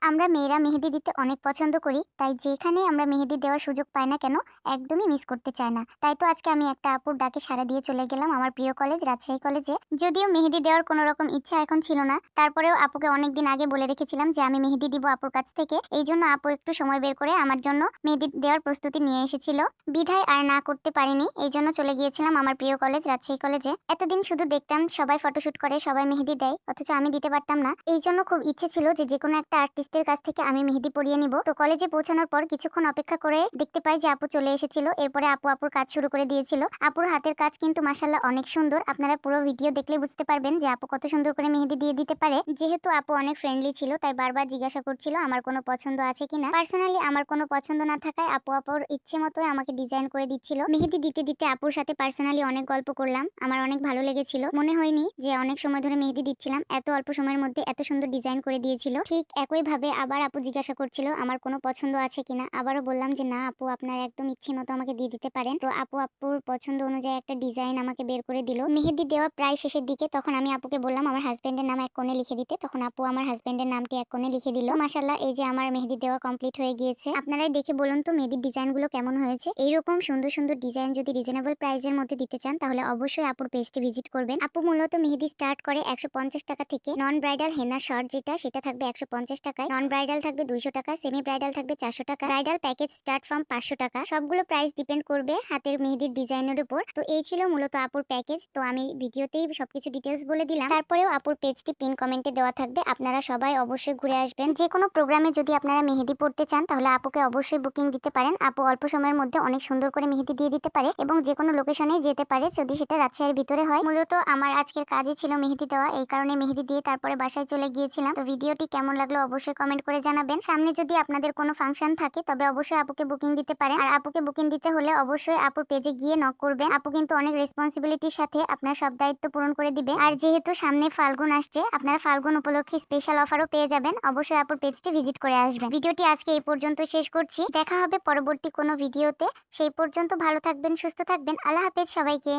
আমরা মেয়েরা মেহেদি দিতে অনেক পছন্দ করি, তাই যেখানেই আমরা মেহেদি দেওয়ার সুযোগ পাই না কেন একদমই মিস করতে চাই না। তাই তো আজকে আমি একটা আপুর ডাকে সাড়া দিয়ে চলে গেলাম আমার প্রিয় কলেজ রাজশাহী কলেজে। যদিও মেহেদি দেওয়ার কোনো রকম ইচ্ছা এখন ছিল না, তারপরেও আপুকে অনেকদিন আগে বলে রেখেছিলাম যে আমি মেহেদি দিব আপুর কাছ থেকে। এই জন্য আপু একটু সময় বের করে আমার জন্য মেহেদি দেওয়ার প্রস্তুতি নিয়ে এসেছিল। বিধায় আর না করতে পারিনি, এই জন্য চলে গিয়েছিলাম আমার প্রিয় কলেজ রাজশাহী কলেজে। এতদিন শুধু দেখতাম সবাই ফটোশুট করে, সবাই মেহেদি দেয়, অথচ আমি দিতে পারতাম না। এই জন্য খুব ইচ্ছে ছিল যে কোনো একটা আর্টিস্টের কাছ থেকে আমি মেহেদি পরিয়ে নিব। তো কলেজে পৌঁছানোর পর কিছুক্ষণ অপেক্ষা করে দেখতে পাই যে আপু চলে এসেছিল। এরপরে আপুর কাজ শুরু করে দিয়েছিল। আপুর হাতের কাজ কিন্তু মাশাআল্লাহ অনেক সুন্দর। আপনারা পুরো ভিডিও দেখলে বুঝতে পারবেন যে আপু কত সুন্দর করে মেহেদি দিয়ে দিতে পারে। যেহেতু আপু অনেক ফ্রেন্ডলি ছিল, তাই বারবার জিজ্ঞাসা করছিল আমার কোনো পছন্দ আছে কিনা। পার্সোনালি আমার কোনো পছন্দ না থাকায় আপুর ইচ্ছে মতোই আমাকে ডিজাইন করে দিচ্ছিল। মেহেদি দিতে দিতে আপুর সাথে পার্সোনালি অনেক গল্প করলাম, আমার অনেক ভালো লেগেছিল। মনে হয়নি যে অনেক সময় ধরে মেহেদি দিচ্ছিলাম, এত অল্প সময়ের মধ্যে এত সুন্দর ডিজাইন করে দিয়েছিল। ঠিক একই ভাবে আবার আপু জিজ্ঞাসা করছিল আমার কোনো পছন্দ আছে কিনা। আবারও বললাম যে না আপু, আপনার একদম ইচ্ছে মতো আমাকে দিয়ে দিতে পারেন। তো আপুর পছন্দ অনুযায়ী একটা ডিজাইন আমাকে বের করে দিল। মেহেদি দেওয়া প্রায় শেষের দিকে, তখন আমি আপুকে বললাম আমার হাজবেন্ডের নাম এক কোণে লিখে দিতে। তখন আপু আমার হাজবেন্ডের নামটি এক কোণে লিখে দিল। মাশাআল্লাহ, এই যে আমার মেহেদি দেওয়া কমপ্লিট হয়ে গিয়েছে। আপনারাই দেখে বলুন তো মেহেদির ডিজাইনগুলো কেমন হয়েছে। এইরকম সুন্দর সুন্দর ডিজাইন যদি রিজনেবল প্রাইসের মধ্যে দিতে চান তাহলে অবশ্যই আপুর পেজটি ভিজিট করবেন। আপু মূলত মেহেদি স্টার্ট করে 150 টাকা থেকে। নন ব্রাইডাল হেনা শর্ট সেটা থাকবে 150 টাকায়, নন ব্রাইডাল থাকবে 200 টাকা, সেমি ব্রাইডাল থাকবে 400 টাকা, ব্রাইডাল প্যাকেজ স্টার্ট ফ্রম 500 টাকা। সবগুলো প্রাইস ডিপেন্ড করবে হাতের মেহেদির ডিজাইনের উপর। তো এই ছিল মূলত আপুর প্যাকেজ। তো আমি ভিডিওতেই সবকিছু ডিটেলস বলে দিলাম। তারপরেও আপুর পেজটি পিন কমেন্টে দেওয়া থাকবে, আপনারা সবাই অবশ্যই ঘুরে আসবেন। যে কোনো প্রোগ্রামে যদি আপনারা মেহেদি পড়তে চান তাহলে আপুকে অবশ্যই বুকিং দিতে পারেন। আপু অল্প সময়ের মধ্যে অনেক সুন্দর করে মেহেদি দিয়ে দিতে পারে এবং যে কোনো লোকেশনে যেতে পারে, যদি সেটা রাজশাহীর ভিতরে হয়। মূলত আমার আজকের কাজই ছিল মেহেদি দেওয়া, এই কারণে মেহেদি দিয়ে তারপরে বাসায় চলে গিয়েছিলাম। তো ভিডিওটি কেমন লাগলো অবশ্যই কমেন্ট করে জানাবেন। সামনে যদি আপনাদের কোনো ফাংশন থাকে তবে অবশ্যই আপুকে বুকিং দিতে পারেন। আর আপুকে বুকিং দিতে হলে অবশ্যই আপুর পেজে গিয়ে নক করবেন। আপু কিন্তু অনেক রেসপন্সিবিলিটির সাথে আপনার সব দায়িত্ব পূরণ করে দিবে। আর যেহেতু সামনে ফাল্গুন আসছে, আপনারা ফাল্গুন উপলক্ষে স্পেশাল অফারও পেয়ে যাবেন। অবশ্যই আপুর পেজটি ভিজিট করে আসবেন। ভিডিওটি আজকে এই পর্যন্ত শেষ করছি, দেখা হবে পরবর্তী কোনো ভিডিওতে। সেই পর্যন্ত ভালো থাকবেন, সুস্থ থাকবেন। আল্লাহ হাফেজ সবাইকে।